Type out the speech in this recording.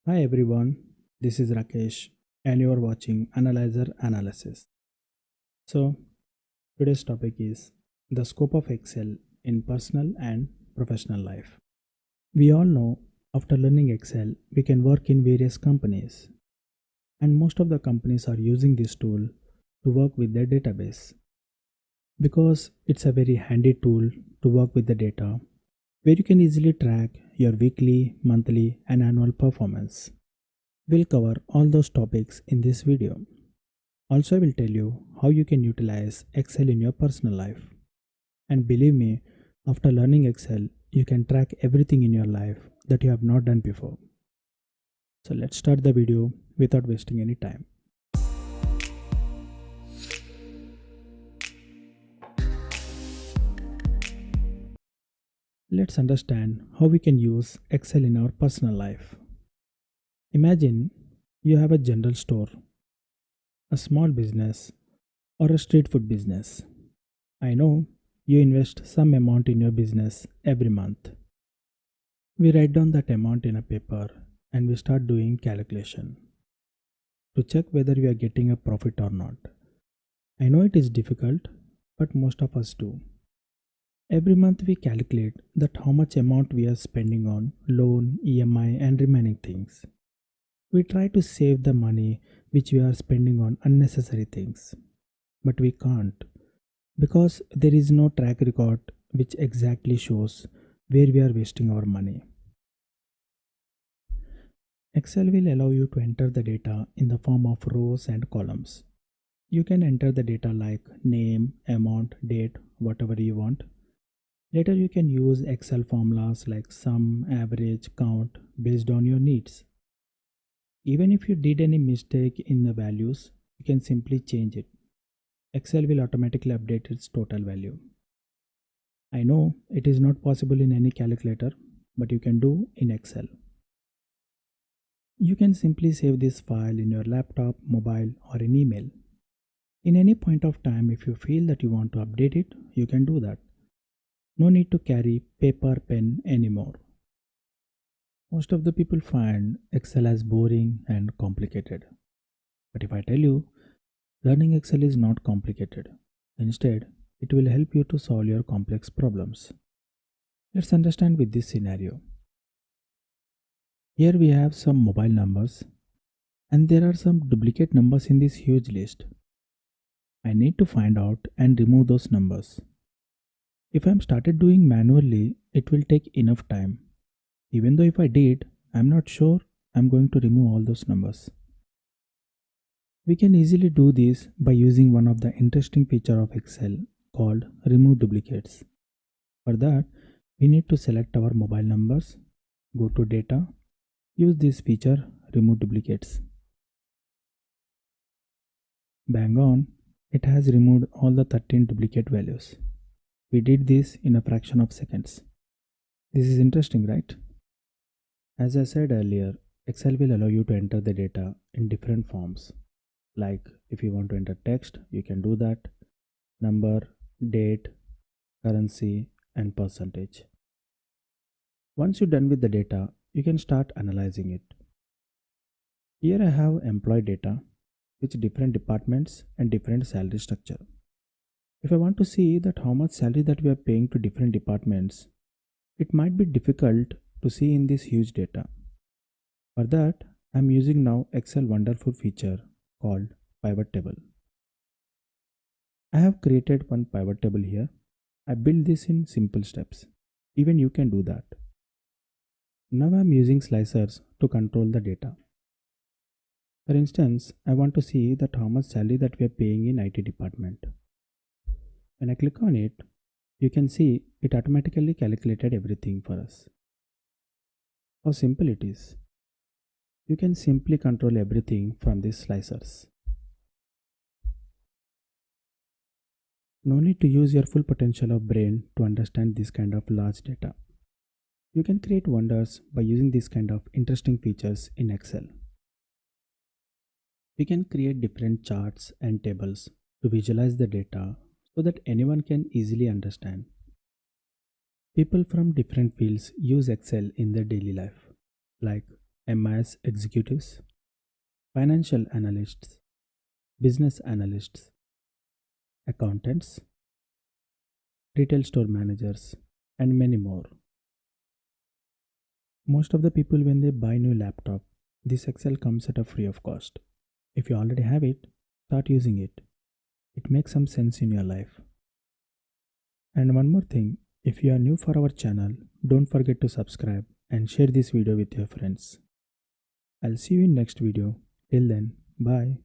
Hi everyone, this is Rakesh and you are watching Analyzer Analysis. So, today's topic is the scope of Excel in personal and professional life. We all know after learning Excel, we can work in various companies, and most of the companies are using this tool to work with their database because it's a very handy tool to work with the data where you can easily track your weekly, monthly, and annual performance. We'll cover all those topics in this video. Also, I will tell you how you can utilize Excel in your personal life. And believe me, after learning Excel, you can track everything in your life that you have not done before. So let's start the video without wasting any time. Let's understand how we can use Excel in our personal life. Imagine you have a general store, a small business, or a street food business. I know you invest some amount in your business every month. We write down that amount in a paper and we start doing calculation to check whether we are getting a profit or not. I know it is difficult, but most of us do. Every month we calculate that how much amount we are spending on loan, EMI and remaining things. We try to save the money which we are spending on unnecessary things, but we can't because there is no track record which exactly shows where we are wasting our money. Excel will allow you to enter the data in the form of rows and columns. You can enter the data like name, amount, date, whatever you want. Later you can use Excel formulas like sum, average, count based on your needs. Even if you did any mistake in the values, you can simply change it. Excel will automatically update its total value. I know it is not possible in any calculator, but you can do in Excel. You can simply save this file in your laptop, mobile, or an email. In any point of time, if you feel that you want to update it, you can do that. No need to carry paper pen anymore. Most of the people find Excel as boring and complicated. But if I tell you, learning Excel is not complicated. Instead, it will help you to solve your complex problems. Let's understand with this scenario. Here we have some mobile numbers and there are some duplicate numbers in this huge list. I need to find out and remove those numbers. If I am started doing manually, it will take enough time. Even though if I did, I am not sure I am going to remove all those numbers. We can easily do this by using one of the interesting feature of Excel called remove duplicates. For that, we need to select our mobile numbers, go to data, use this feature remove duplicates. Bang on, it has removed all the 13 duplicate values. We did this in a fraction of seconds. This is interesting, right? As I said earlier, Excel will allow you to enter the data in different forms. Like if you want to enter text, you can do that, number, date, currency, and percentage. Once you're done with the data, you can start analyzing it. Here I have employee data, with different departments and different salary structure. If I want to see that how much salary that we are paying to different departments, it might be difficult to see in this huge data. For that, I am using now Excel wonderful feature called pivot table. I have created one pivot table here. I built this in simple steps. Even you can do that. Now I am using slicers to control the data. For instance, I want to see that how much salary that we are paying in IT department. When I click on it, you can see it automatically calculated everything for us. How simple it is. You can simply control everything from these slicers. No need to use your full potential of brain to understand this kind of large data. You can create wonders by using this kind of interesting features in Excel. We can create different charts and tables to visualize the data so that anyone can easily understand. People from different fields use Excel in their daily life, like MIS executives, financial analysts, business analysts, accountants, retail store managers, and many more. Most of the people, when they buy new laptop, this Excel comes at a free of cost. If you already have it, start using it. It makes some sense in your life. And one more thing, if you are new for our channel, don't forget to subscribe and share this video with your friends. I'll see you in next video. Till then, bye.